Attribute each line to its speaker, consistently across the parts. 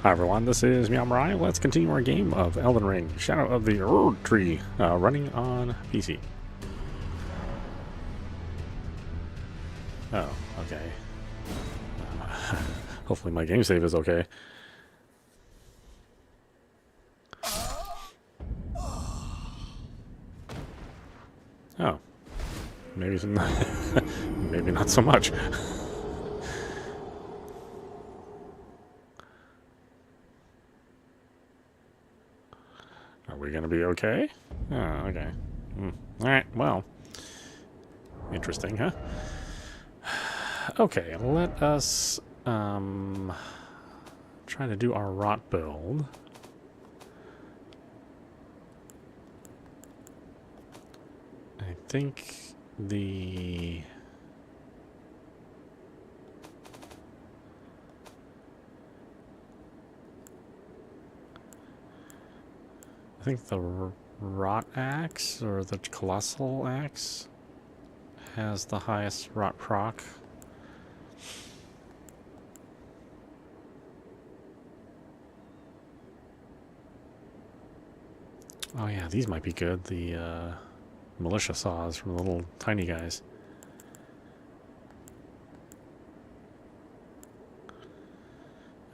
Speaker 1: Hi everyone, this is meowmurai. Let's continue our game of Elden Ring, Shadow of the Erdtree, running on PC. Oh, okay. Hopefully my game save is okay. Oh, maybe maybe not so much. Are we gonna be okay? Oh, okay. Alright, well. Interesting, huh? Okay, let us try to do our rot build. I think the rot axe or the colossal axe has the highest rot proc. Oh yeah, these might be good. The militia saws from the little tiny guys.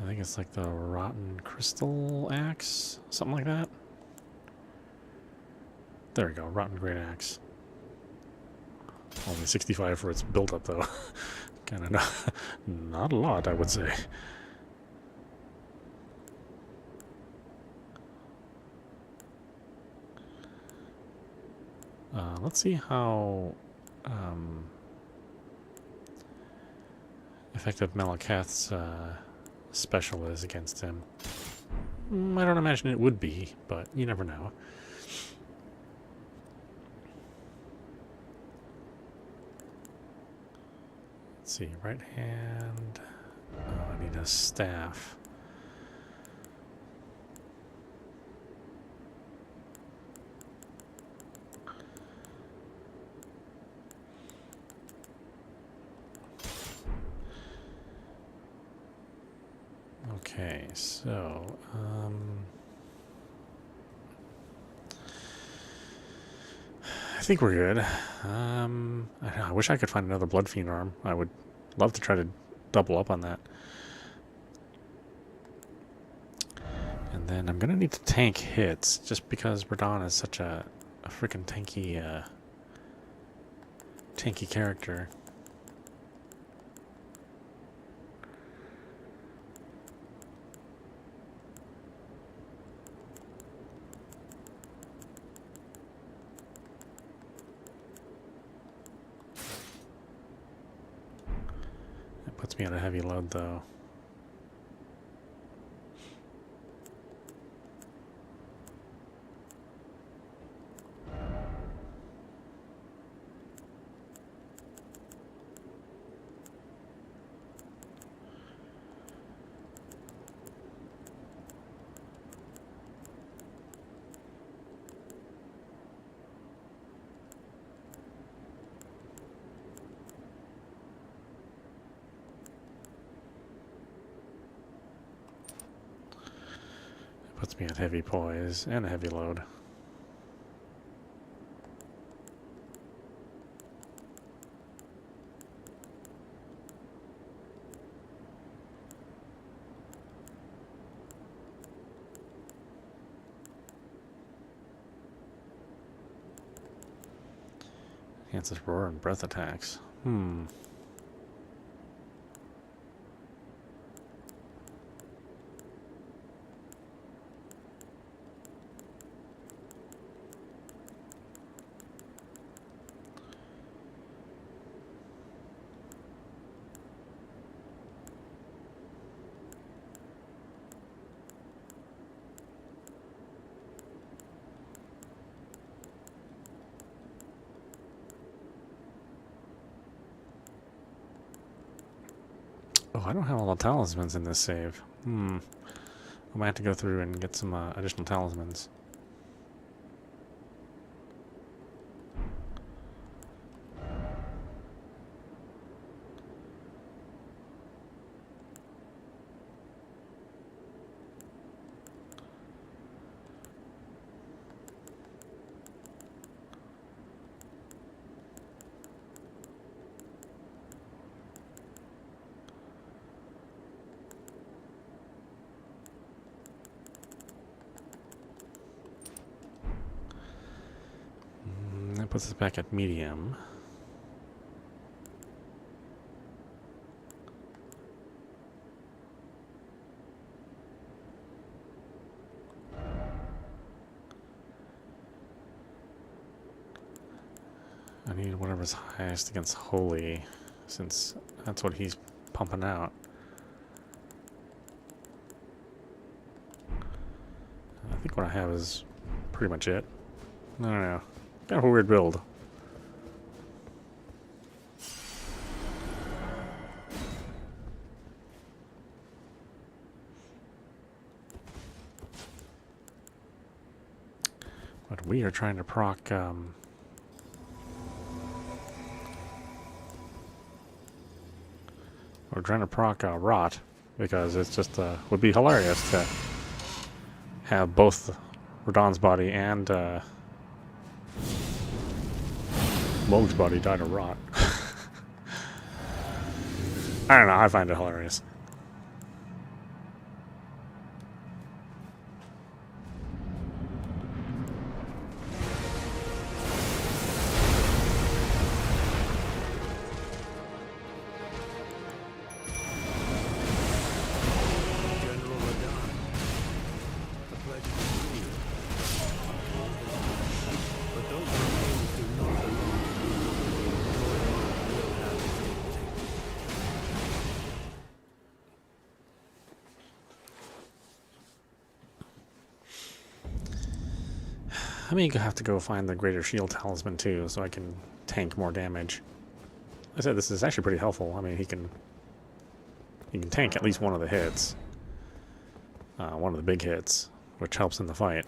Speaker 1: I think it's like the rotten crystal axe, something like that. There we go, rotten great axe. Only 65 for its build-up though. Kind of not a lot, I would say. Let's see how effective Malakath's special is against him. I don't imagine it would be, but you never know. Let's see, right hand. Oh, I need a staff. Okay, so I think we're good. I wish I could find another Blood Fiend arm. I would love to try to double up on that. And then I'm gonna need to tank hits, just because Radahn is such a freaking tanky character. It puts me on a heavy load though. Puts me at heavy poise and a heavy load. Enhances roar and breath attacks. Oh, I don't have all the talismans in this save. I might have to go through and get some additional talismans. That puts us back at medium. I need whatever's highest against holy, since that's what he's pumping out. I think what I have is pretty much it. I don't know. Kind of a weird build. But we are trying to proc we're trying to proc rot, because it's just would be hilarious to have both Radon's body and Moog's body die to rot. I don't know, I find it hilarious. I may have to go find the Greater Shield Talisman too, so I can tank more damage. I said this is actually pretty helpful. I mean, he can tank at least one of the hits, one of the big hits, which helps in the fight.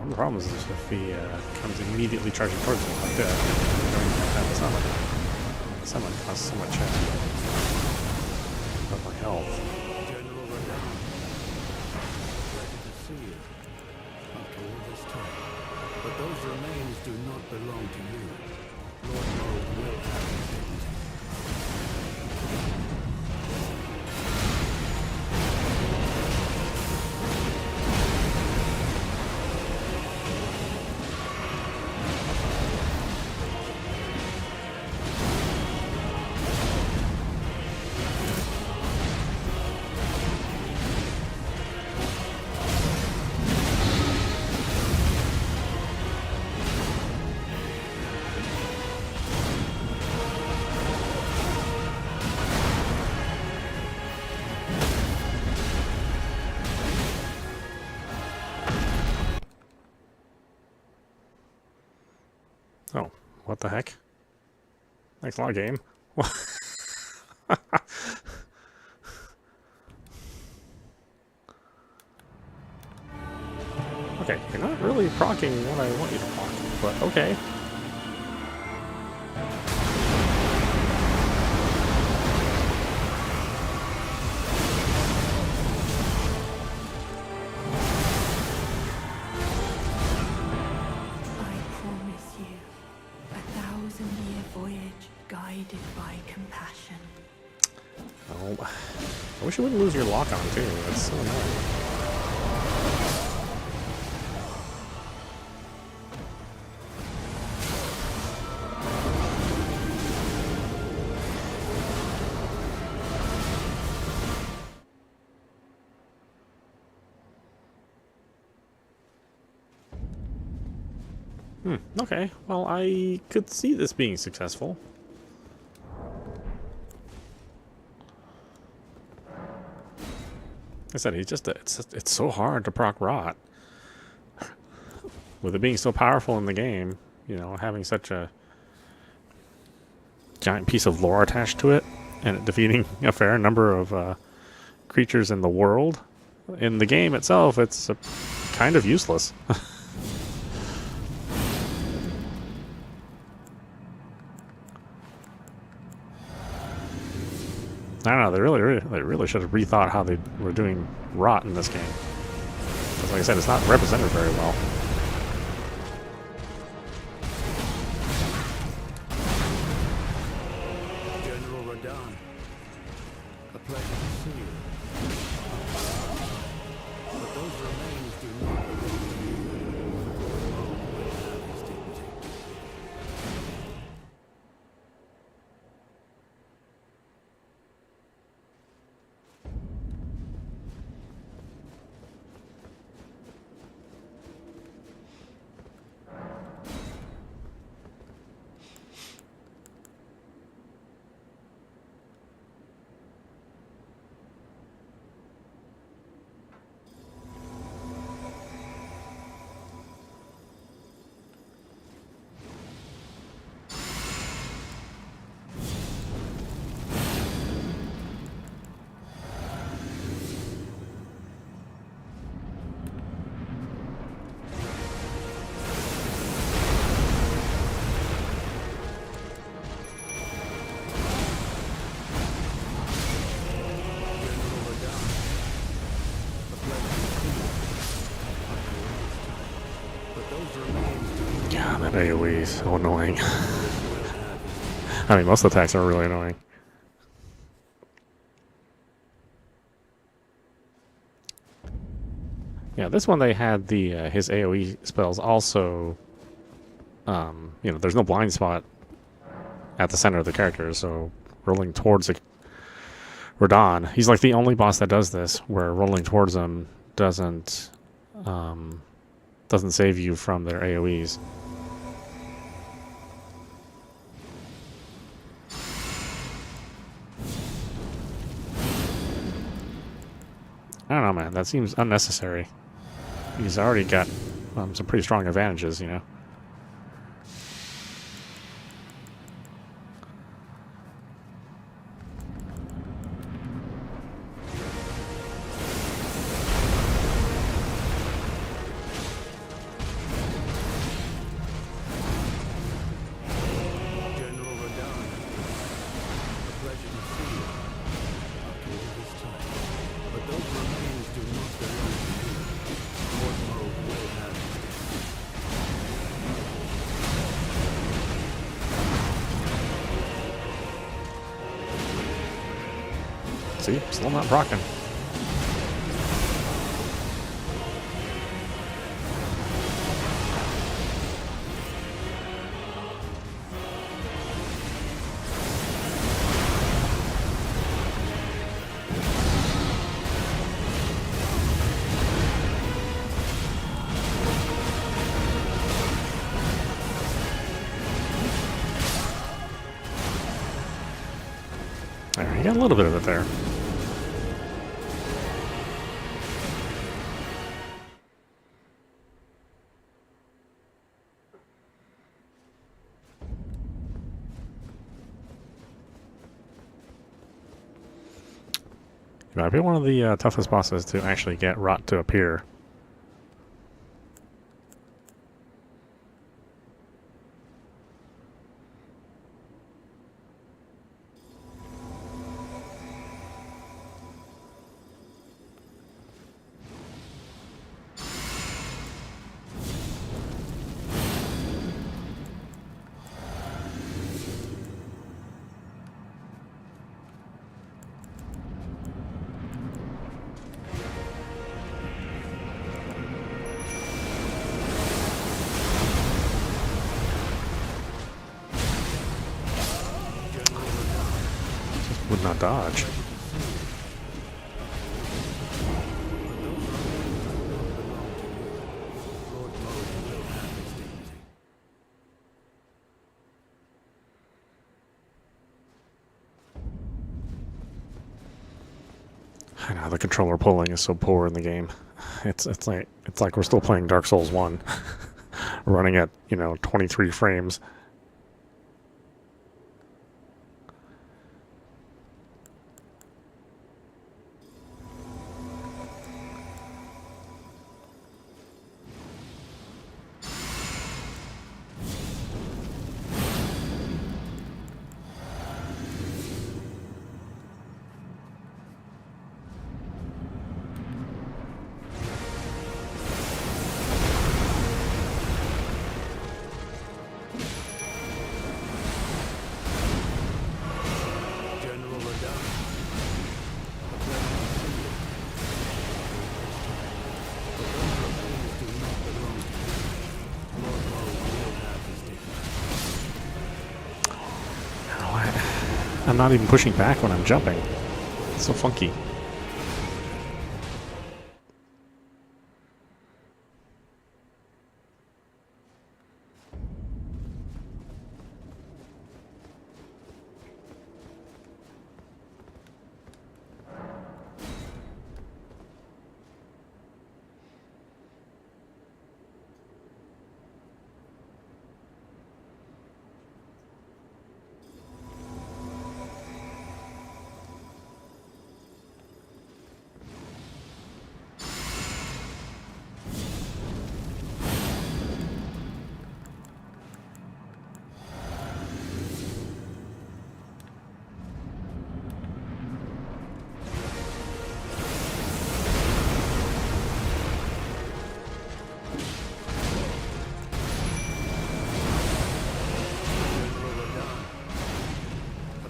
Speaker 1: The problem is if he comes immediately charging towards me like that, I don't even have the summon. The summon costs so much of my health.
Speaker 2: General Radon, ready to see you after all this time. But those remains do not belong to you. Lord Moog will have his dignity.
Speaker 1: Oh, what the heck? Thanks a lot, game. Okay, you're not really proccing what I want you to proc, but okay. Oh, I wish you wouldn't lose your lock on too. That's so annoying. Okay, well, I could see this being successful. I said, it's so hard to proc rot. With it being so powerful in the game, you know, having such a giant piece of lore attached to it, and it defeating a fair number of creatures in the world, in the game itself, it's kind of useless. I don't know. They really should have rethought how they were doing rot in this game. Because, like I said, it's not represented very well.
Speaker 2: General Radon, a pleasure to see you. But those remains do not belong to you. Rome will have his dignity.
Speaker 1: God, that AoE is so annoying. I mean, most attacks are really annoying. Yeah, this one they had the his AoE spells also. You know, there's no blind spot at the center of the character, so rolling towards Radon, he's like the only boss that does this, where rolling towards him doesn't save you from their AoEs. I don't know, man. That seems unnecessary. He's already got some pretty strong advantages, you know.
Speaker 2: General Radon, a pleasure to see you. After all this time. But those remains do not belong to you. Lord Mode will have his
Speaker 1: See, still not rocking. There, you got a little bit of it there. It might be one of the toughest bosses to actually get rot to appear. Would not dodge.
Speaker 2: Lord Mode will have his dignity.
Speaker 1: I know the controller pulling is so poor in the game. It's like we're still playing Dark Souls 1, running at 23 frames. I'm not even pushing back when I'm jumping. It's so funky.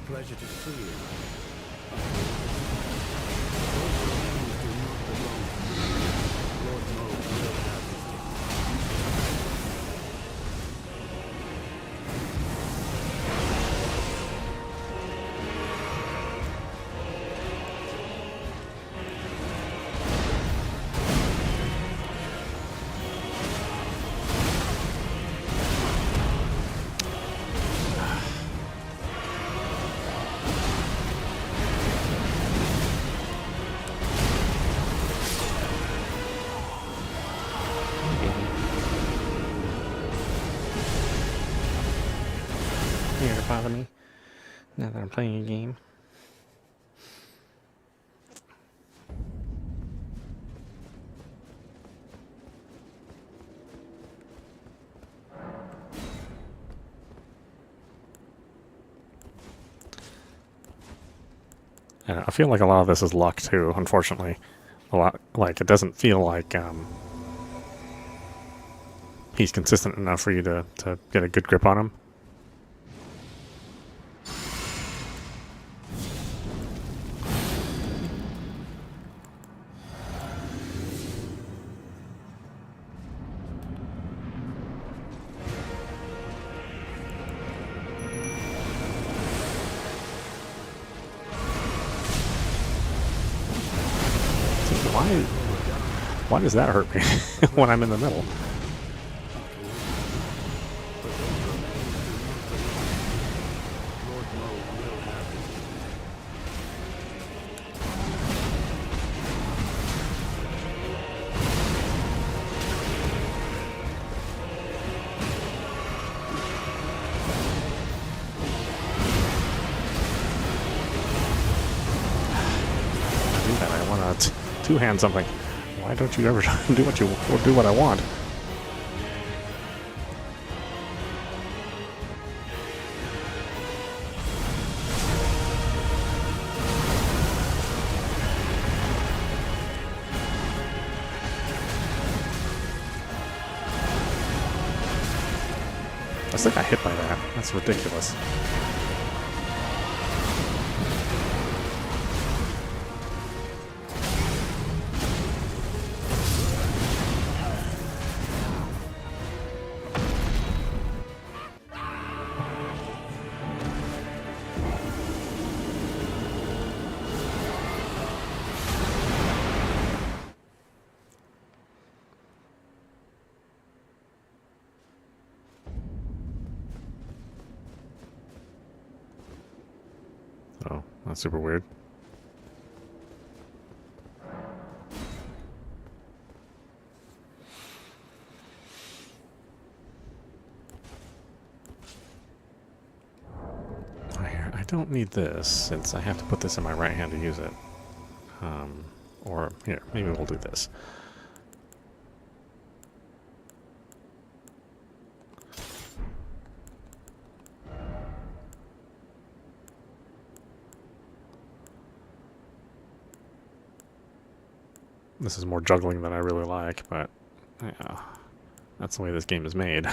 Speaker 2: Pleasure to see you. Those remains do not belong to you. Lord Mold will have his day.
Speaker 1: Here to bother me now that I'm playing a game. I feel like a lot of this is luck too, unfortunately. A lot, like, it doesn't feel like he's consistent enough for you to get a good grip on him. Why does that hurt me when I'm in the middle? I want to two-hand something. Why don't you ever do what I want? I still got hit by that. That's ridiculous. Oh, that's super weird. I don't need this, since I have to put this in my right hand to use it. Or, here, maybe we'll do this. This is more juggling than I really like, but yeah, that's the way this game is made.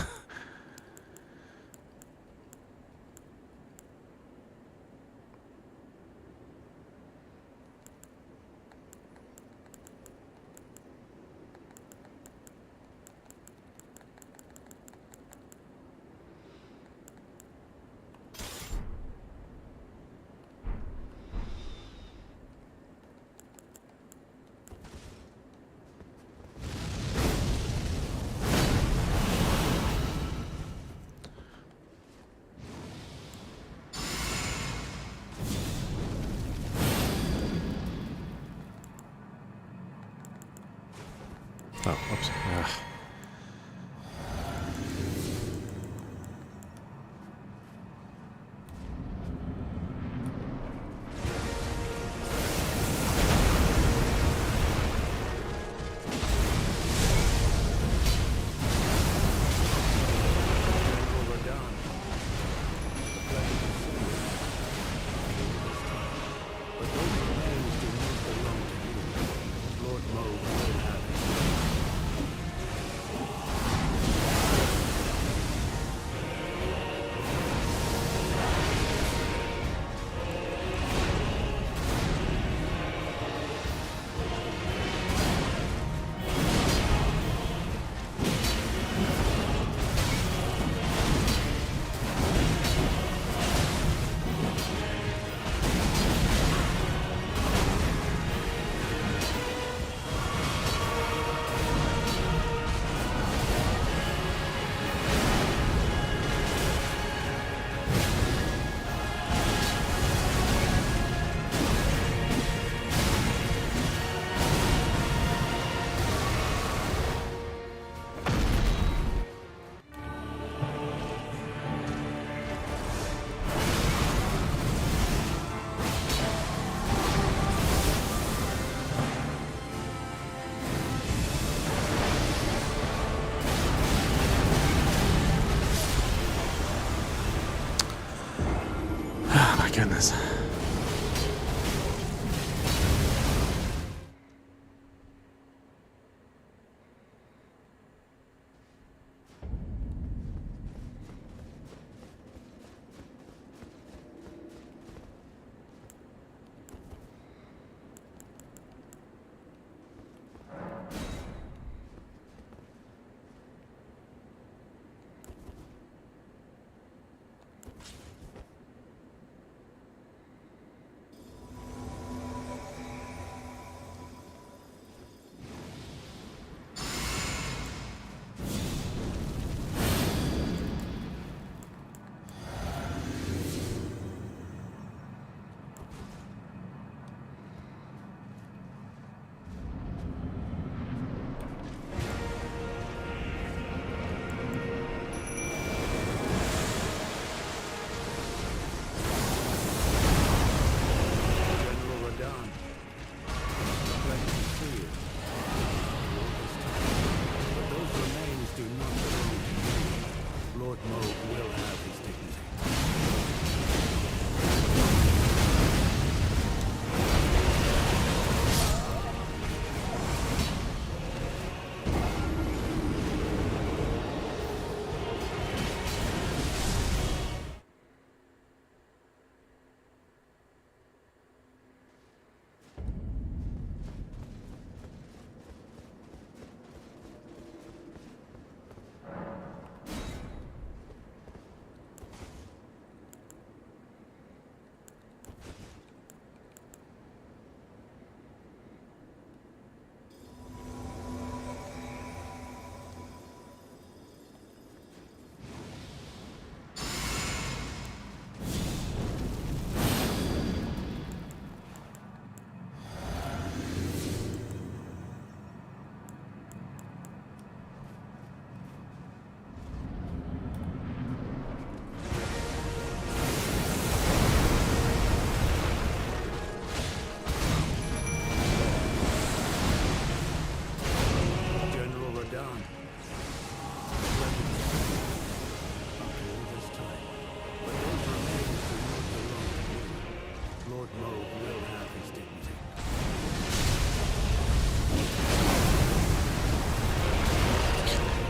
Speaker 1: my goodness.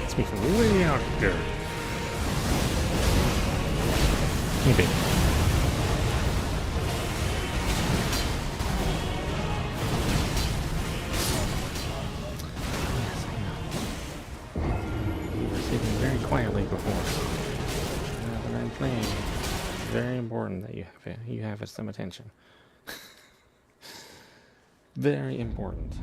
Speaker 1: It's me from way out here. Maybe. Yes, I know. You were sitting very quietly before. But I'm playing. It's very important that you have some attention. Very important.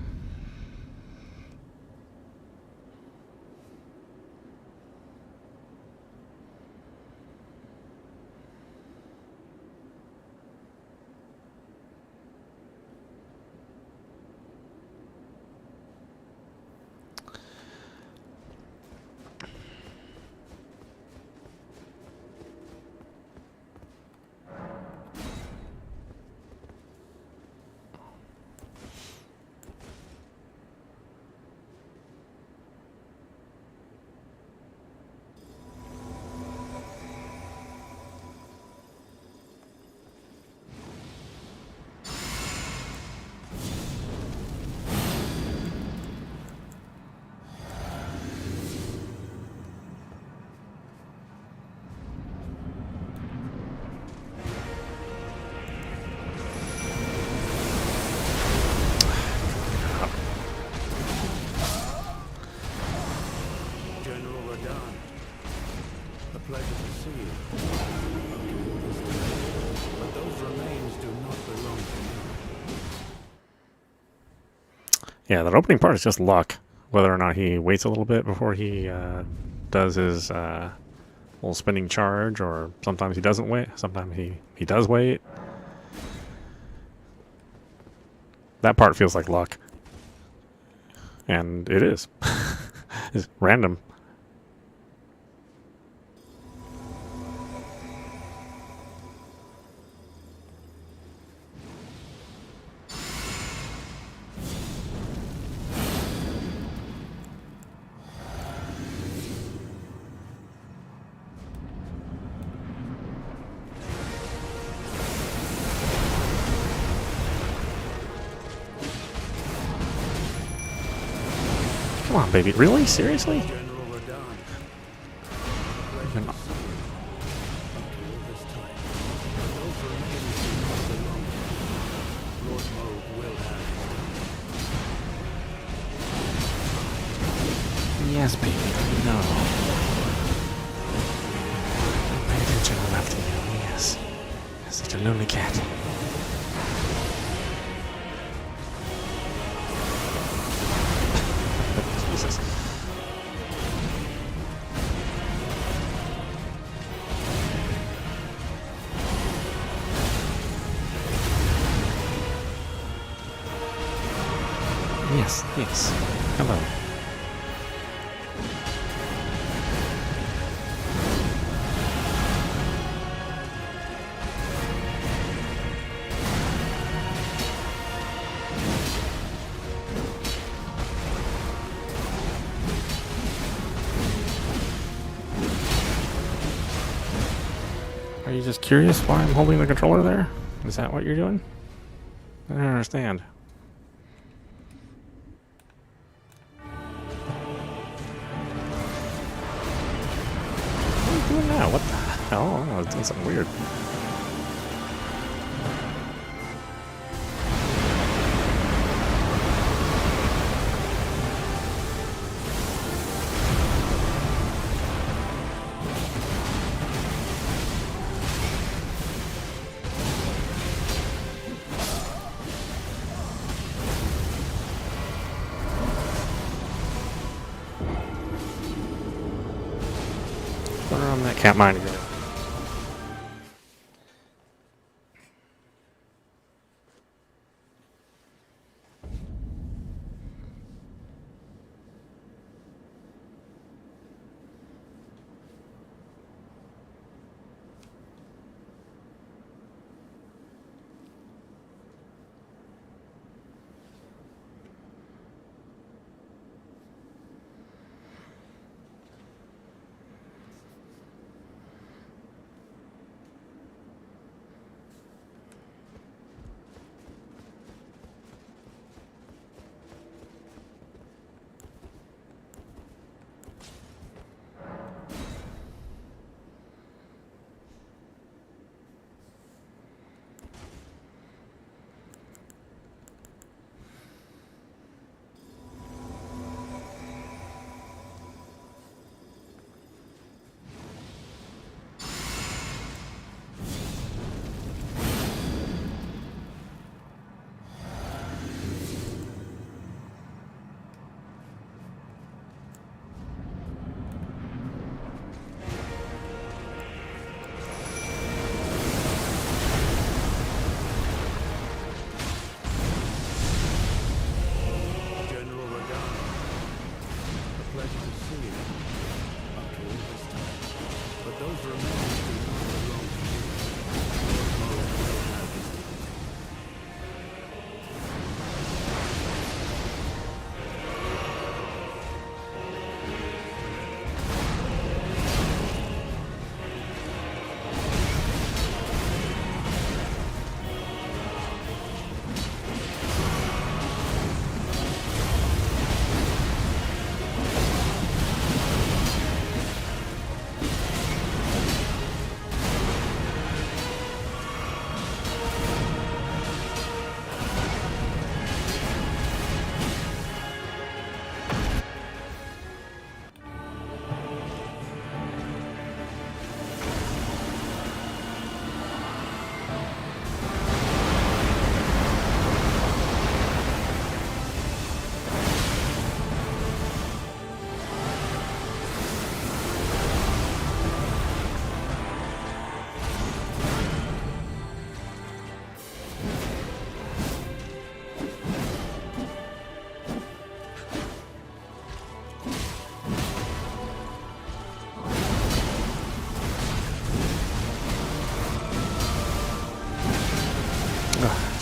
Speaker 2: Pleasure to see you. After all this time. But those remains do not belong to you.
Speaker 1: Yeah, that opening part is just luck. Whether or not he waits a little bit before he does his little spinning charge, or sometimes he doesn't wait. Sometimes he does wait. That part feels like luck. And it is. It's random. on, baby. Really? Seriously?
Speaker 2: General Radon.
Speaker 1: Even-
Speaker 2: After all this time, but those remains do not belong to you. Lord Moog will have his.
Speaker 1: Yes, baby. No. Pay attention enough to you. Yes. You're such a lonely cat. Jesus. Yes, yes. Hello. Are you just curious why I'm holding the controller there? Is that what you're doing? I don't understand. What are you doing now? What the hell? I don't know, it's doing something weird. Put her on that cat mine again.
Speaker 2: General Radon. A pleasure to see you. After all this time. But those remains do not belong to you. Lord Moog will have his.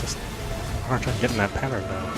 Speaker 1: Just hard time getting that pattern down.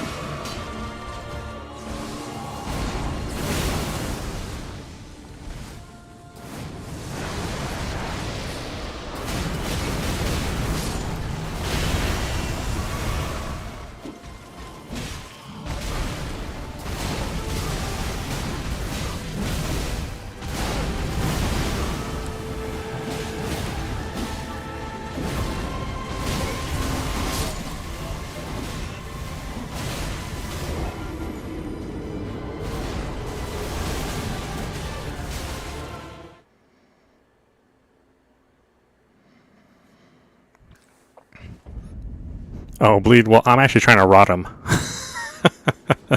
Speaker 1: Oh, bleed. Well, I'm actually trying to rot him.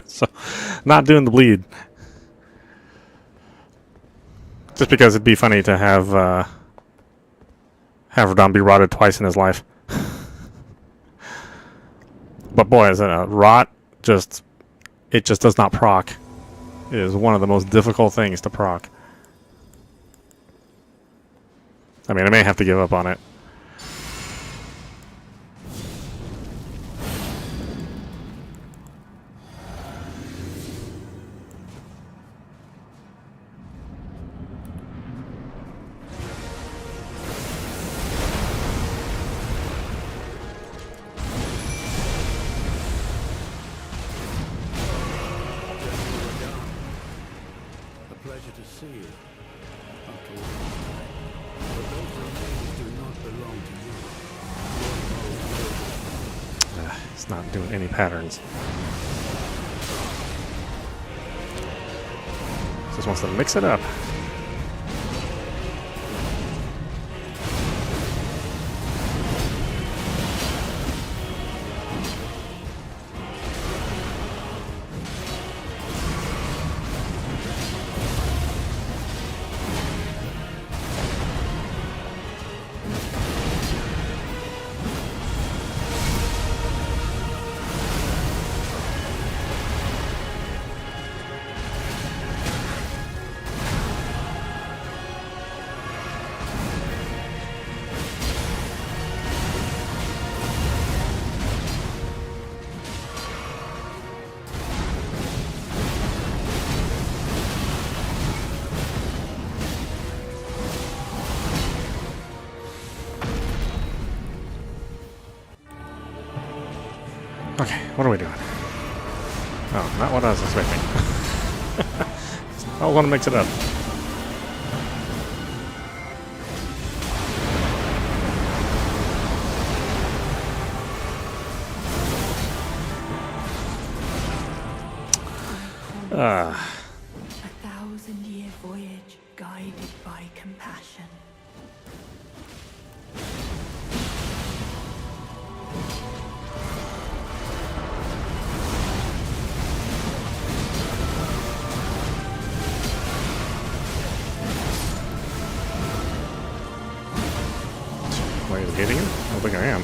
Speaker 1: So, not doing the bleed. Just because it'd be funny to have Radon be rotted twice in his life. But boy, is it a rot? It just does not proc. It is one of the most difficult things to proc. I mean, I may have to give up on it.
Speaker 2: A pleasure to see you. After all this time. But those remains do not belong to you. Lord knows
Speaker 1: It's not doing any patterns. Just wants to mix it up. Okay, what are we doing? Oh, not what I was expecting. I want to mix it up.
Speaker 3: A 1,000-year voyage guided by compassion.
Speaker 1: Am I even hitting him? I don't think I am.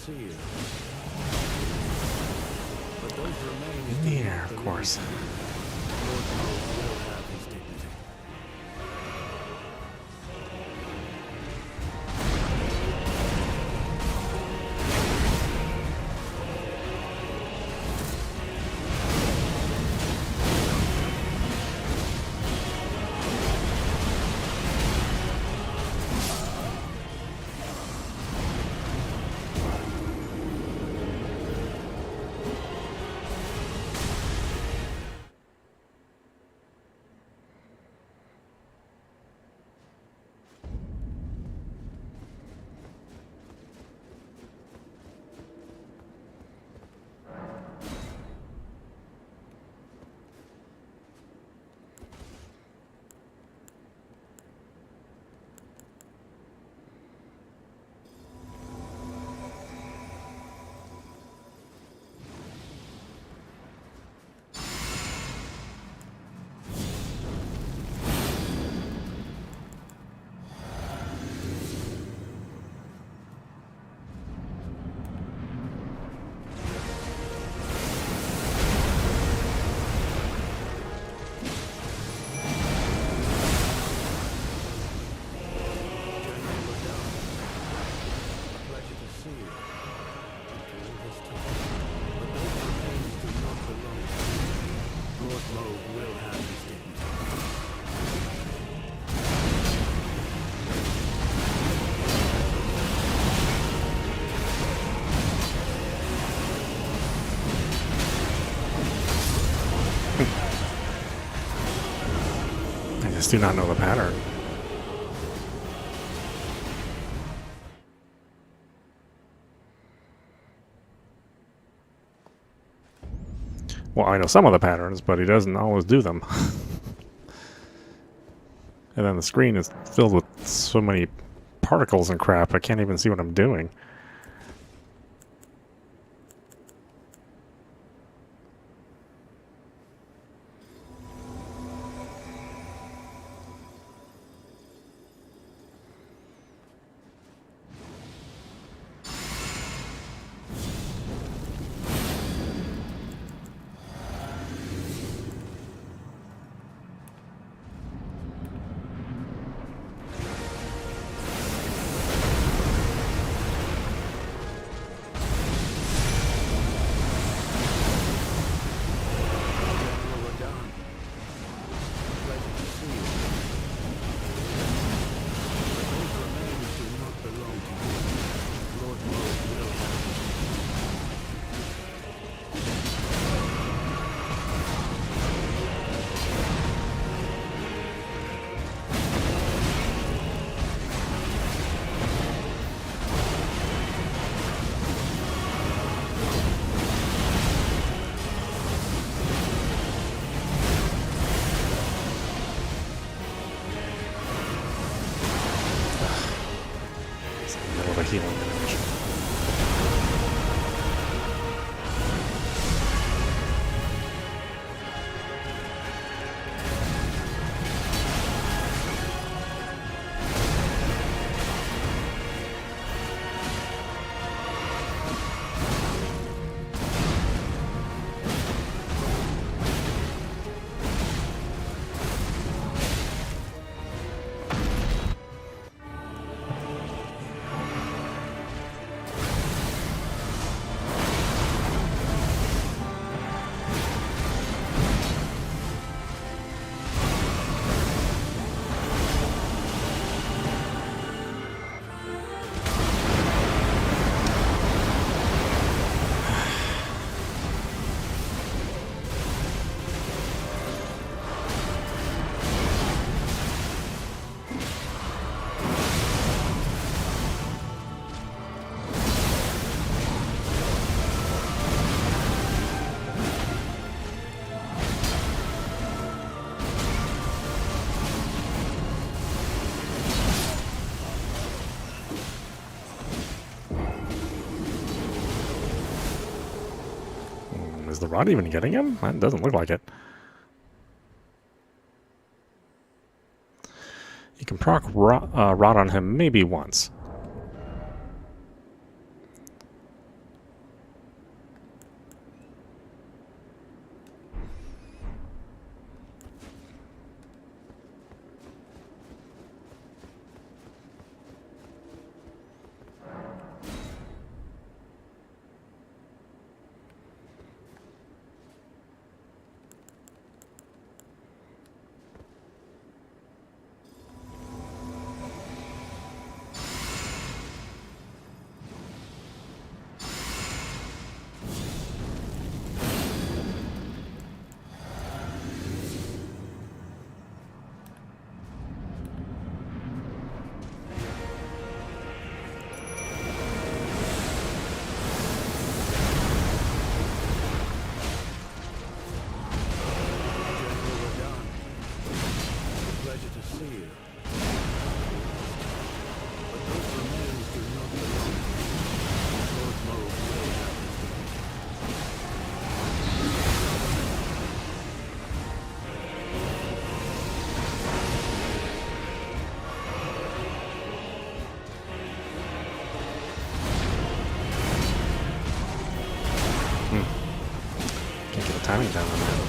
Speaker 2: see you. But those remains do
Speaker 1: Yeah,
Speaker 2: not
Speaker 1: of course.
Speaker 2: belong to you. Lord knows will have his dignity.
Speaker 1: do not know the pattern. Well, I know some of the patterns, but he doesn't always do them. And then the screen is filled with so many particles and crap, I can't even see what I'm doing. Healing animation. Is the rod even getting him? That doesn't look like it. You can proc rod on him maybe once. Can't get the timing down on that.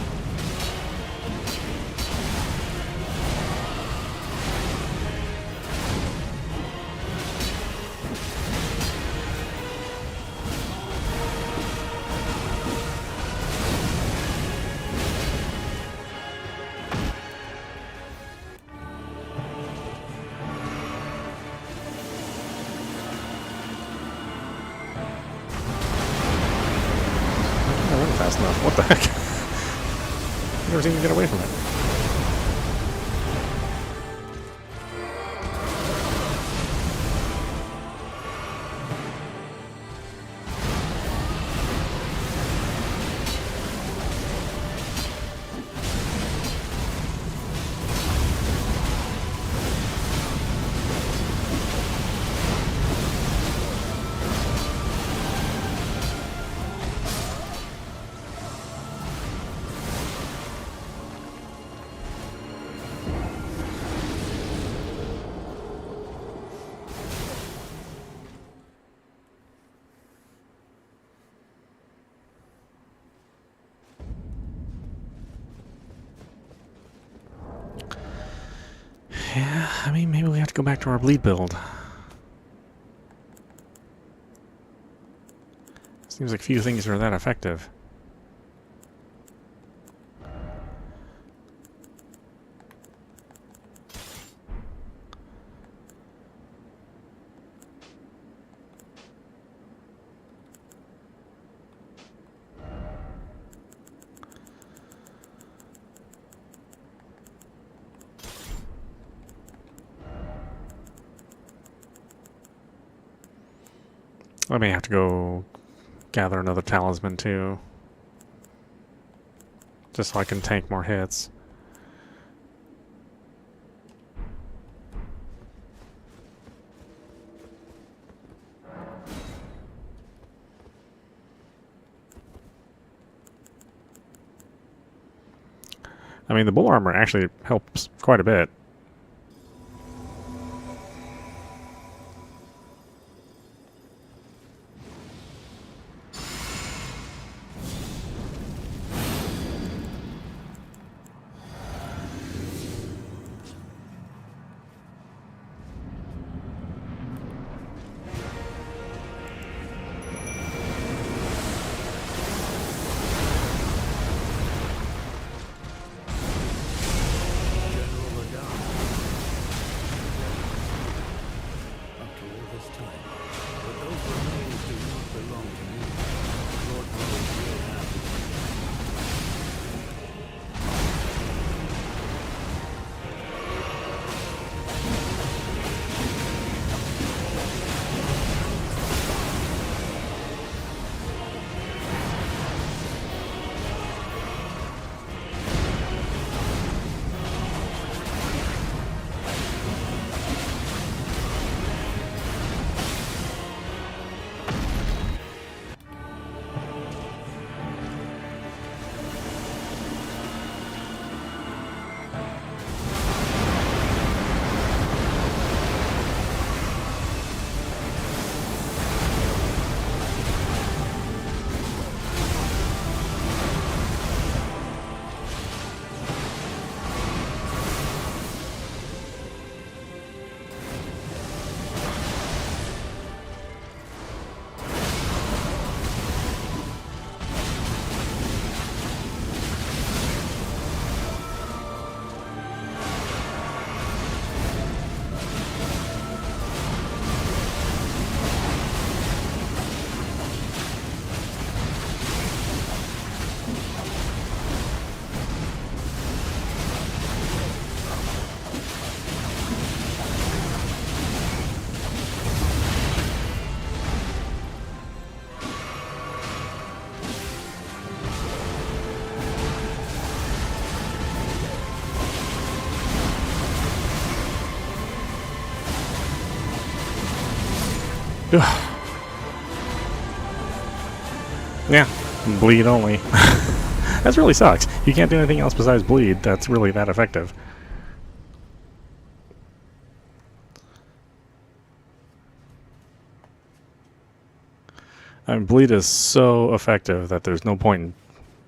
Speaker 1: Fast enough. What the heck? I never seem to get away from it. Yeah, I mean, maybe we have to go back to our bleed build. Seems like few things are that effective. I may have to go gather another talisman too. Just so I can tank more hits. I mean, the bull armor actually helps quite a bit. Ugh. Yeah, bleed only. That really sucks. You can't do anything else besides bleed that's really that effective. I mean, bleed is so effective that there's no point in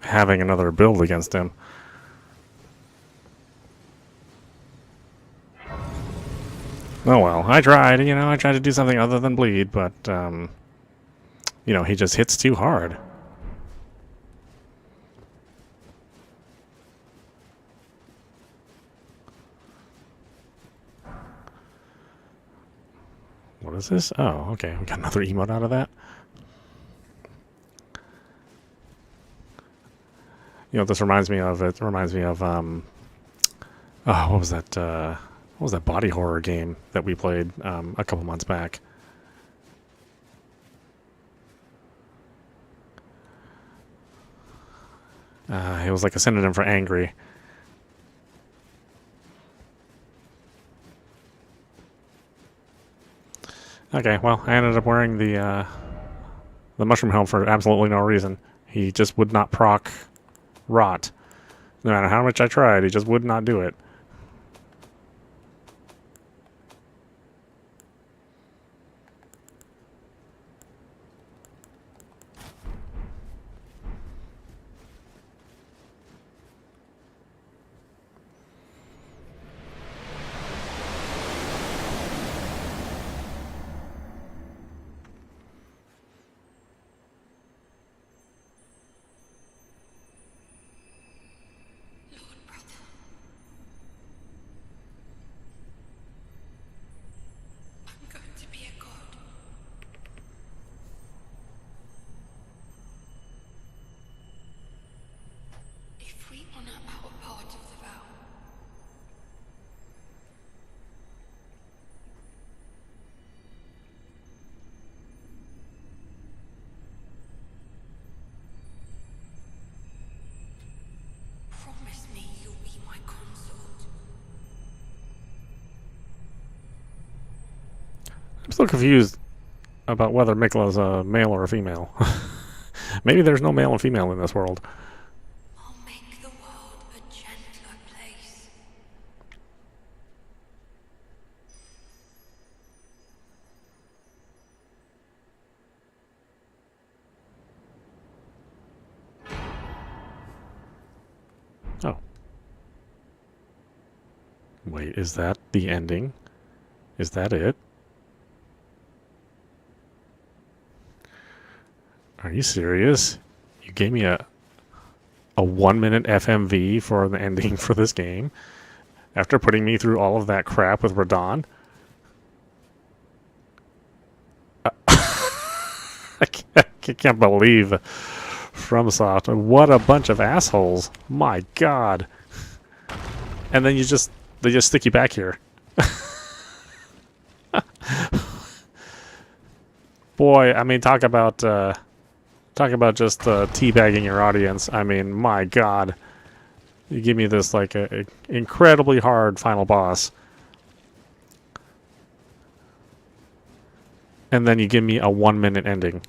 Speaker 1: having another build against him. Oh well, I tried, I tried to do something other than bleed, but, he just hits too hard. What is this? Oh, okay, we got another emote out of that. You know what this reminds me of? It reminds me of, what was that body horror game that we played a couple months back? It was like a synonym for angry. Okay, well, I ended up wearing the mushroom helm for absolutely no reason. He just would not proc rot. No matter how much I tried, he just would not do it. still confused about whether Mikola's a male or a female. Maybe there's no male and female in this world.
Speaker 3: I'll make the world a gentler place.
Speaker 1: Oh. Wait, is that the ending? Is that it? Are you serious? You gave me a 1-minute FMV for the ending for this game after putting me through all of that crap with Radon? I can't believe FromSoft. What a bunch of assholes. My God. And then they just stick you back here. Boy, I mean, talk about just teabagging your audience. I mean, my God, you give me this like a incredibly hard final boss, and then you give me a 1-minute ending,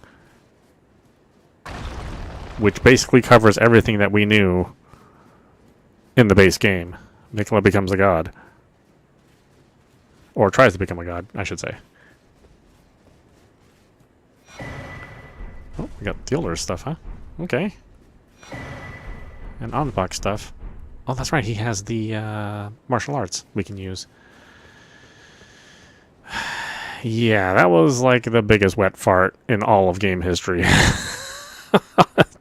Speaker 1: which basically covers everything that we knew in the base game. Mikola becomes a god, or tries to become a god, I should say. Oh, we got the older stuff, huh? Okay. And Anbach stuff. Oh, that's right. He has the martial arts we can use. Yeah, that was like the biggest wet fart in all of game history.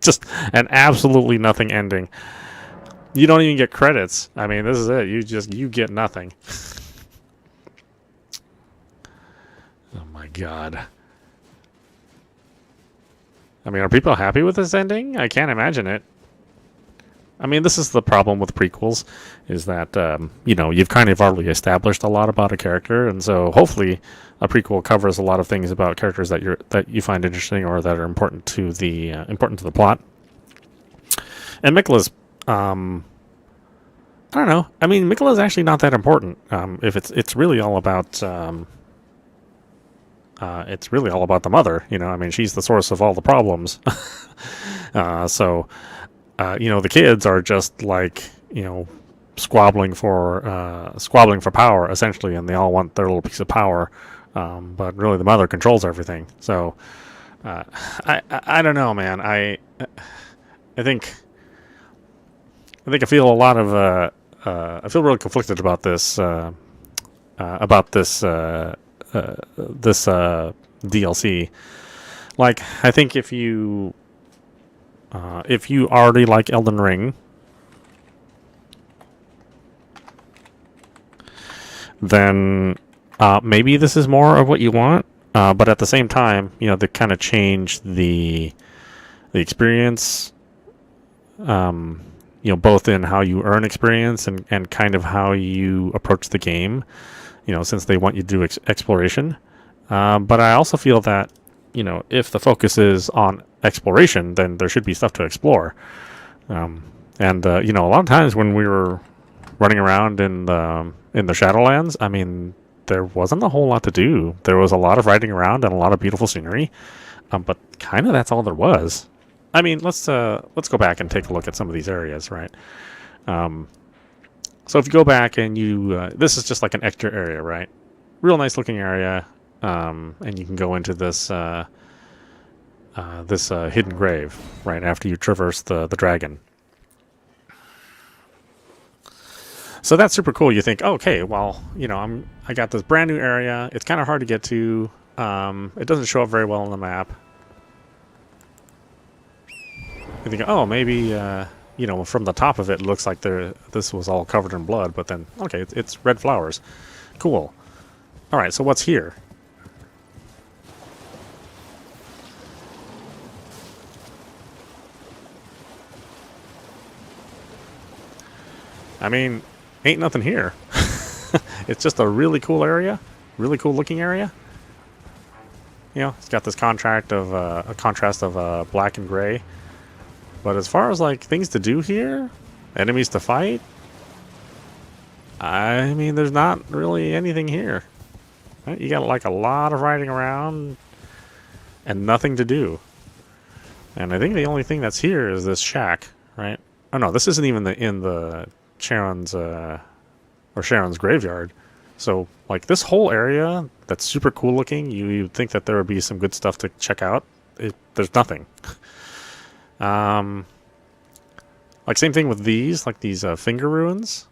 Speaker 1: Just an absolutely nothing ending. You don't even get credits. I mean, this is it. You get nothing. Oh my God. I mean, are people happy with this ending? I can't imagine it. I mean, this is the problem with prequels, is that, you've kind of already established a lot about a character, and so hopefully a prequel covers a lot of things about characters that you find interesting or that are important to the plot. And Mikola's, I don't know. I mean, Mikola's actually not that important. If it's really all about, it's really all about the mother. I mean, she's the source of all the problems. The kids are just like, squabbling for power essentially, and they all want their little piece of power. But really, the mother controls everything. So, I don't know, man. I think I feel a lot of I feel really conflicted about this DLC. Like, I think if you already like Elden Ring, then maybe this is more of what you want. But at the same time, they kind of change the experience. Both in how you earn experience and kind of how you approach the game. Since they want you to do exploration. But I also feel that, if the focus is on exploration, then there should be stuff to explore. A lot of times when we were running around in the Shadowlands, I mean, there wasn't a whole lot to do. There was a lot of riding around and a lot of beautiful scenery, but kind of that's all there was. I mean, let's go back and take a look at some of these areas, right? So if you go back and this is just like an extra area, right? Real nice looking area, and you can go into this hidden grave right after you traverse the dragon. So that's super cool. You think, okay, well, I got this brand new area. It's kind of hard to get to. It doesn't show up very well on the map. You think, oh, maybe. From the top of it looks like this was all covered in blood, but then, okay, it's red flowers. Cool. All right, so what's here? I mean, ain't nothing here. It's just a really cool area, really cool looking area. It's got this contrast of black and gray. But as far as like things to do here, enemies to fight, I mean, there's not really anything here. Right? You got like a lot of riding around and nothing to do. And I think the only thing that's here is this shack, right? Oh no, this isn't even in the Sharon's graveyard. So like this whole area that's super cool looking, you'd think that there would be some good stuff to check out. There's nothing. Like same thing with these, like these finger ruins.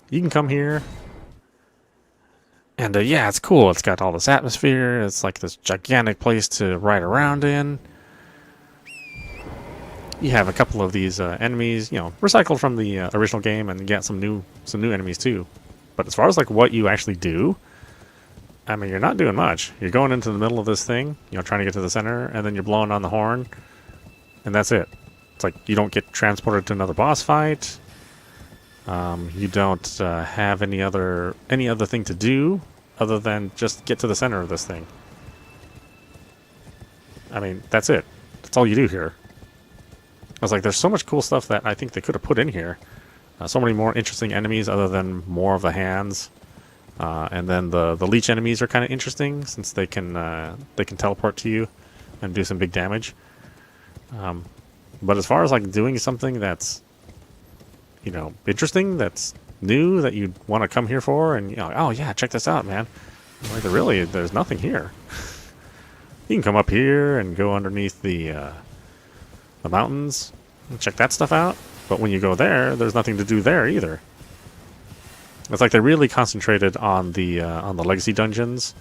Speaker 1: You can come here, and yeah, it's cool. It's got all this atmosphere. It's like this gigantic place to ride around in. You have a couple of these enemies, you know, recycled from the original game, and you get some new enemies too. But as far as like what you actually do, I mean, you're not doing much. You're going into the middle of this thing, you know, trying to get to the center, and then you're blowing on the horn, and that's it. It's like you don't get transported to another boss fight. You don't have any other thing to do other than just get to the center of this thing. I mean, that's it. That's all you do here. I was like, there's so much cool stuff that I think they could have put in here. So many more interesting enemies other than more of the hands. And then the leech enemies are kind of interesting since they can teleport to you and do some big damage. But as far as like doing something that's, you know, interesting, that's new, that you'd want to come here for, and you know, oh yeah, check this out, man. Like there's nothing here. You can come up here and go underneath the mountains and check that stuff out. But when you go there, there's nothing to do there either. It's like they really concentrated on the legacy dungeons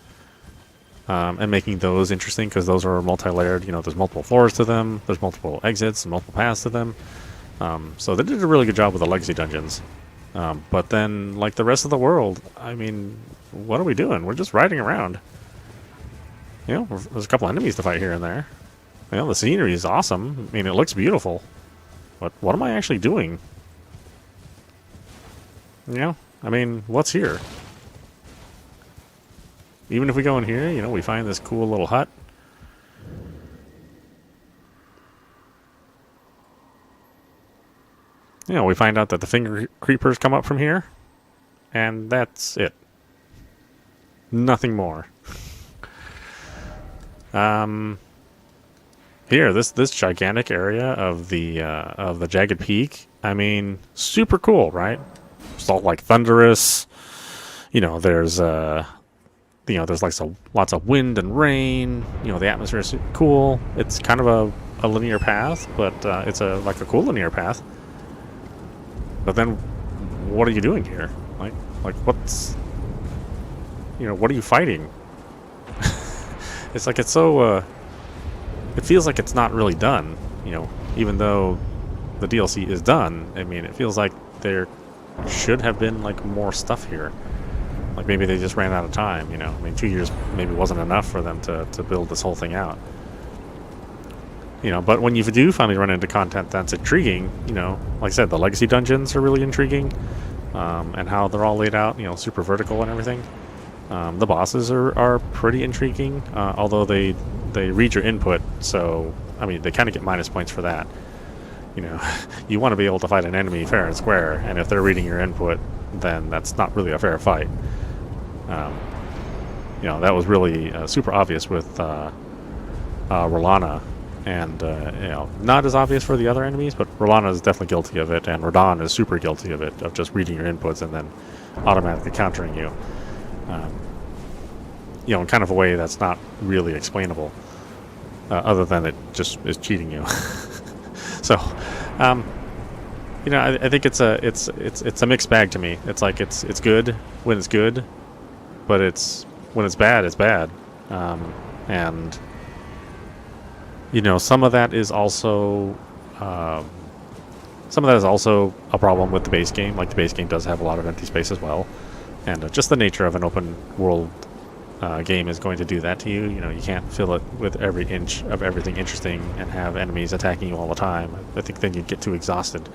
Speaker 1: and making those interesting because those are multi-layered. You know, there's multiple floors to them, there's multiple exits and multiple paths to them. So they did a really good job with the legacy dungeons. But then, like the rest of the world, I mean, what are we doing? We're just riding around. You know, there's a couple enemies to fight here and there. You know, the scenery is awesome. I mean, it looks beautiful. But what am I actually doing? You know, I mean, what's here? Even if we go in here, you know, we find this cool little hut. You know, we find out that the finger creepers come up from here. And that's it. Nothing more. Here, this gigantic area of the jagged peak. I mean, super cool, right? It's all like thunderous. You know, there's like lots of wind and rain. You know, the atmosphere is cool. It's kind of a linear path, but it's like a cool linear path. But then, what are you doing here? Like what's, you know, what are you fighting? It's like it's so. It feels like it's not really done, you know, even though the DLC is done. I mean, it feels like there should have been like more stuff here. Like maybe they just ran out of time, you know. I mean, 2 years maybe wasn't enough for them to build this whole thing out. You know, but when you do finally run into content that's intriguing, you know, like I said, the legacy dungeons are really intriguing, and how they're all laid out, you know, super vertical and everything. The bosses are pretty intriguing, although they read your input, so I mean they kind of get minus points for that. You know, you want to be able to fight an enemy fair and square, and if they're reading your input, then that's not really a fair fight. You know, that was really super obvious with Rolana, and you know, not as obvious for the other enemies, but Rolana is definitely guilty of it, and Radon is super guilty of it, of just reading your inputs and then automatically countering you. You know, in kind of a way that's not really explainable, other than it just is cheating you. So, you know, I think it's a mixed bag to me. It's like it's good when it's good, but when it's bad, it's bad. And you know, some of that is also a problem with the base game. Like the base game does have a lot of empty space as well. And just the nature of an open world game is going to do that to you. You know, you can't fill it with every inch of everything interesting and have enemies attacking you all the time. I think then you'd get too exhausted.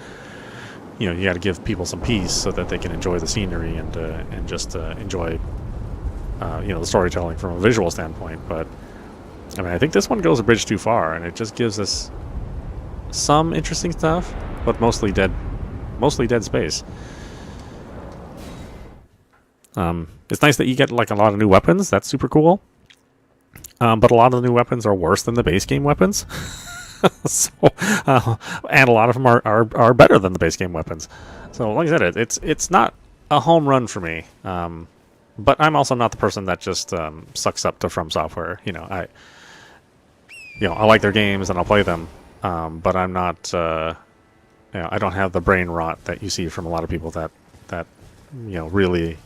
Speaker 1: You know, you got to give people some peace so that they can enjoy the scenery and just enjoy, you know, the storytelling from a visual standpoint. But I mean, I think this one goes a bridge too far, and it just gives us some interesting stuff, but mostly dead space. It's nice that you get like a lot of new weapons. That's super cool. But a lot of the new weapons are worse than the base game weapons. So, and a lot of them are better than the base game weapons. So, like I said, it's not a home run for me. But I'm also not the person that just sucks up to From Software. I like their games and I'll play them. But I'm not. I don't have the brain rot that you see from a lot of people that really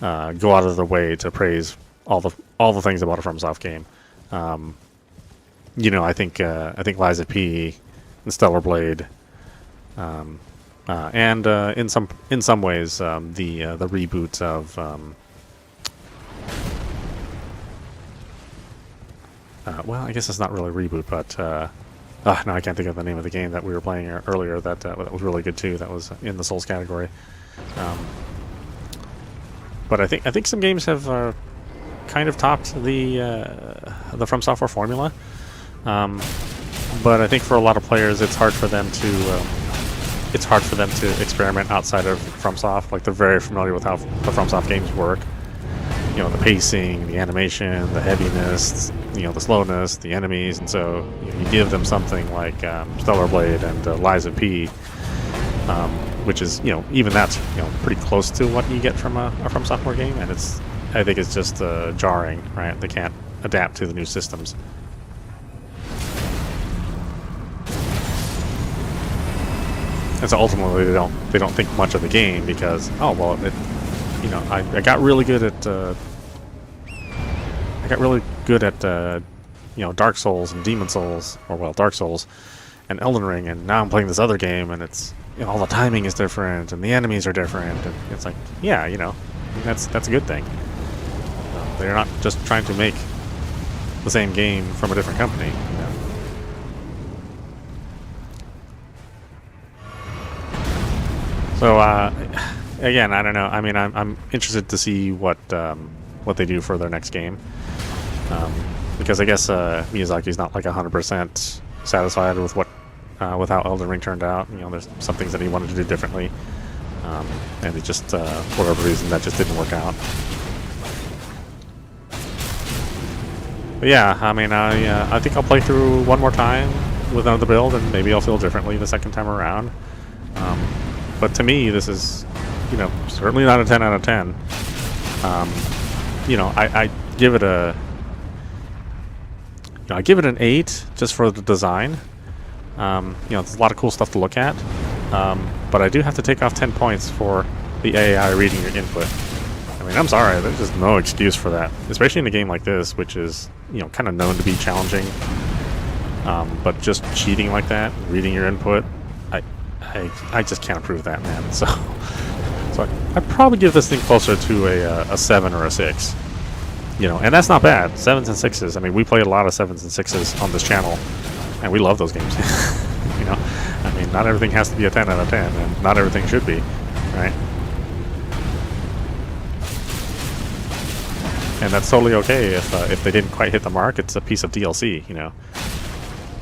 Speaker 1: go out of their way to praise all the things about a FromSoft game. I think Liza P and Stellar Blade, and in some ways the reboot of well, I guess it's not really a reboot, but no, I can't think of the name of the game that we were playing earlier that was really good too. That was in the Souls category. But I think some games have kind of topped the From Software formula. But I think for a lot of players, it's hard for them to experiment outside of FromSoft. Like, they're very familiar with how the FromSoft games work. The pacing, the animation, the heaviness, the slowness, the enemies, and so you give them something like Stellar Blade and Liza P, which is even that's pretty close to what you get from a From Software game, and I think it's just jarring, right? They can't adapt to the new systems. And so ultimately, they don't think much of the game because I got really good at Dark Souls and Demon Souls, Dark Souls and Elden Ring, and now I'm playing this other game, and it's all the timing is different and the enemies are different, and it's like, that's a good thing. They're not just trying to make the same game from a different company. So again, I don't know. I mean, I'm interested to see what they do for their next game, because I guess Miyazaki's not like 100% satisfied with with how Elden Ring turned out. There's some things that he wanted to do differently, and it just for whatever reason that just didn't work out. But yeah, I mean, I think I'll play through one more time with another build, and maybe I'll feel differently the second time around. But to me, this is, certainly not a 10 out of 10. I give it I give it an 8 just for the design. There's a lot of cool stuff to look at. But I do have to take off 10 points for the AI reading your input. I mean, I'm sorry, there's just no excuse for that, especially in a game like this, which is, kind of known to be challenging. But just cheating like that, reading your input, I just can't approve that, man. So I'd probably give this thing closer to a 7 or a 6. And that's not bad. 7s and 6s. I mean, we played a lot of 7s and 6s on this channel, and we love those games. I mean, not everything has to be a 10 out of 10, and not everything should be, right? And that's totally okay if they didn't quite hit the mark. It's a piece of DLC,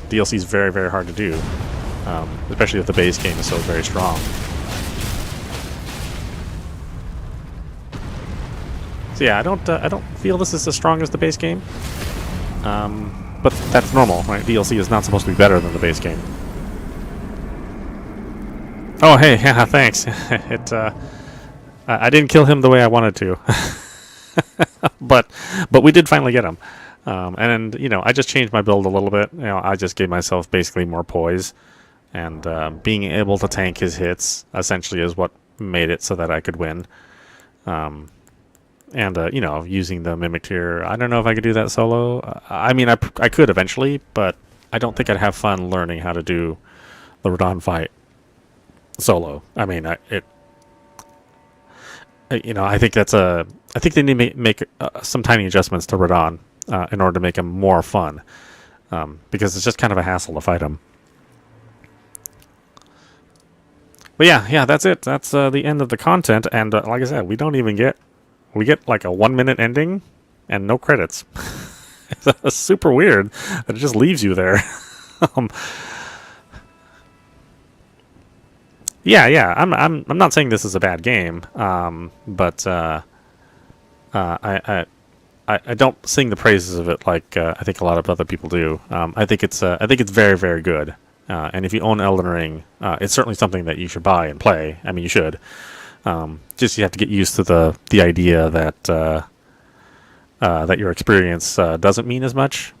Speaker 1: DLC is very, very hard to do. Especially if the base game is so very strong. So yeah, I don't feel this is as strong as the base game. But that's normal, right? DLC is not supposed to be better than the base game. Oh hey, yeah, thanks. I didn't kill him the way I wanted to, but we did finally get him. And I just changed my build a little bit. I just gave myself basically more poise. And being able to tank his hits essentially is what made it so that I could win. Using the Mimic Tier, I don't know if I could do that solo. I mean, I could eventually, but I don't think I'd have fun learning how to do the Radahn fight solo. I mean, I think I think they need to make some tiny adjustments to Radahn in order to make him more fun, because it's just kind of a hassle to fight him. But yeah, that's it. That's the end of the content. And like I said, we get like a 1-minute ending and no credits. It's super weird that it just leaves you there. Yeah. I'm not saying this is a bad game, but I don't sing the praises of it like I think a lot of other people do. I think it's very very good. And if you own Elden Ring, it's certainly something that you should buy and play. I mean, you should. Just you have to get used to the idea that that your experience doesn't mean as much.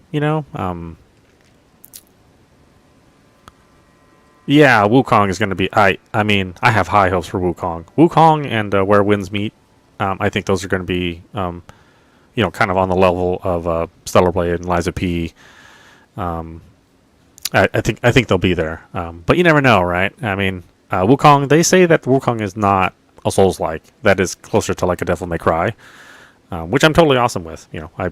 Speaker 1: Yeah, Wukong is going to be. I mean, I have high hopes for Wukong. Wukong and Where Winds Meet. I think those are going to be, kind of on the level of Stellar Blade and Liza P. I think they'll be there. But you never know, right? I mean, Wukong. They say that Wukong is not a Souls-like. That is closer to like a Devil May Cry, which I'm totally awesome with. I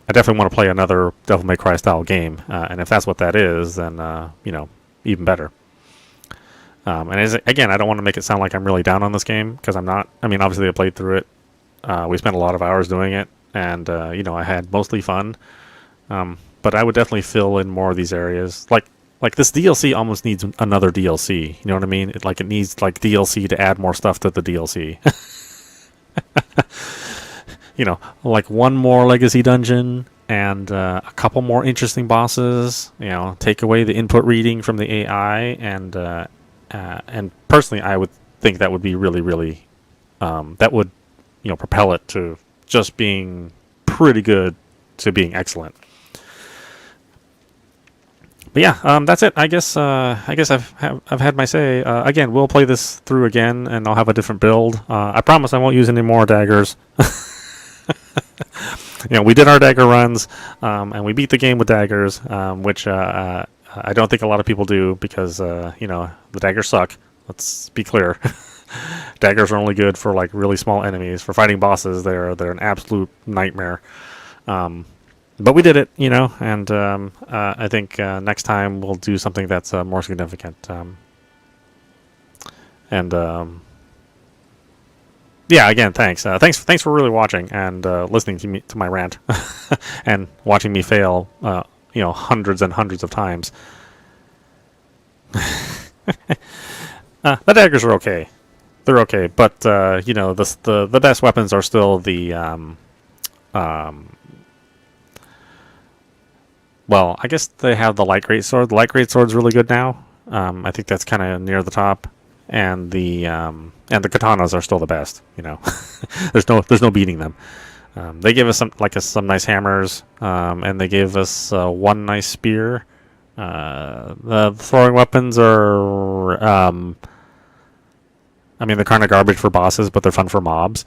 Speaker 1: definitely want to play another Devil May Cry style game, and if that's what that is, then even better. And again, I don't want to make it sound like I'm really down on this game, because I'm not. I mean, obviously I played through it. We spent a lot of hours doing it, and I had mostly fun. But I would definitely fill in more of these areas. Like this DLC almost needs another DLC. You know what I mean? It needs like DLC to add more stuff to the DLC. Like one more legacy dungeon and a couple more interesting bosses. Take away the input reading from the AI, and personally, I would think that would be really, really that would propel it to just being pretty good to being excellent. But yeah, that's it. I guess I've had my say. Again, we'll play this through again, and I'll have a different build. I promise I won't use any more daggers. We did our dagger runs, and we beat the game with daggers, which I don't think a lot of people do, because the daggers suck. Let's be clear. Daggers are only good for like really small enemies. For fighting bosses, they're an absolute nightmare. But we did it, and I think next time we'll do something that's more significant. Yeah, again, thanks. Thanks for really watching and listening to my rant and watching me fail, hundreds and hundreds of times. The daggers are okay. They're okay, but the best weapons are still the well, I guess they have the light greatsword. The light greatsword's really good now. I think that's kind of near the top, and the katanas are still the best. There's no beating them. They give us some nice hammers, and they gave us one nice spear. The throwing weapons are, they're kind of garbage for bosses, but they're fun for mobs.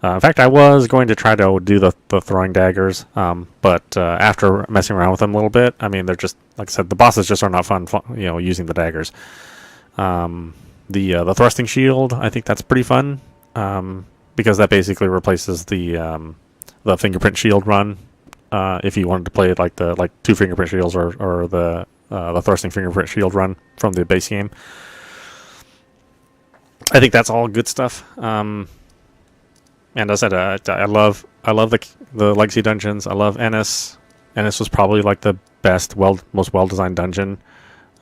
Speaker 1: In fact, I was going to try to do the throwing daggers, but after messing around with them a little bit, they're just, like I said, the bosses just are not fun using the daggers. The thrusting shield, I think that's pretty fun, because that basically replaces the fingerprint shield run. If you wanted to play like two fingerprint shields or the thrusting fingerprint shield run from the base game, I think that's all good stuff. And as I said, I love the legacy dungeons. I love Ennis. Ennis was probably like the best, most well designed dungeon.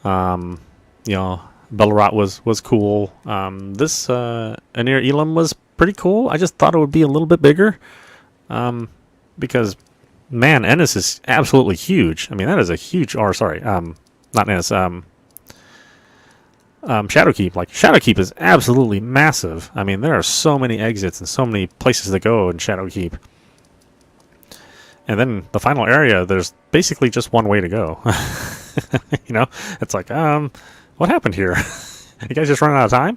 Speaker 1: Bellerot was cool. This Anir Elam was pretty cool. I just thought it would be a little bit bigger, because man, Ennis is absolutely huge. That is a huge. Or sorry, not Ennis. Shadowkeep. Shadowkeep is absolutely massive. There are so many exits and so many places to go in Shadowkeep. And then the final area, there's basically just one way to go. It's like, what happened here? You guys just running out of time?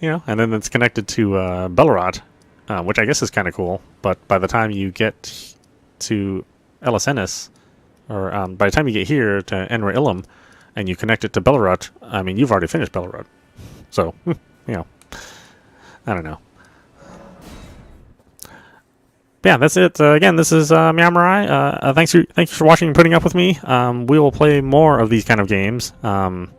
Speaker 1: And then it's connected to Bellerot, which I guess is kind of cool. But by the time you get to Elis Ennis, or by the time you get here to Enra Ilum, and you connect it to Bellerot, you've already finished Bellerot. So, I don't know. But yeah, that's it. Again, this is meowmurai. Thanks for watching and putting up with me. We will play more of these kind of games. Again,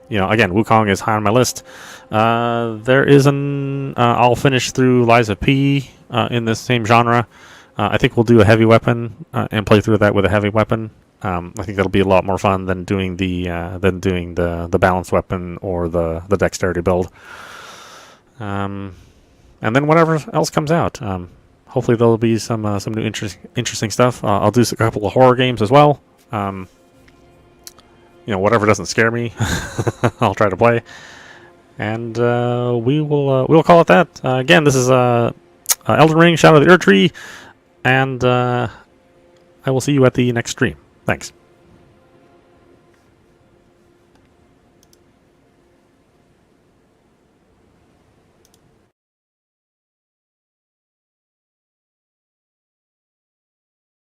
Speaker 1: Wukong is high on my list. There is I'll finish through Liza P in this same genre. I think we'll do a heavy weapon and play through that with a heavy weapon. I think that'll be a lot more fun than doing the balanced weapon or the dexterity build. And then whatever else comes out. Hopefully there'll be some new interesting stuff. I'll do a couple of horror games as well. Whatever doesn't scare me, I'll try to play. And we'll call it that. Again, this is Elden Ring, Shadow of the Erdtree, and I will see you at the next stream. Thanks.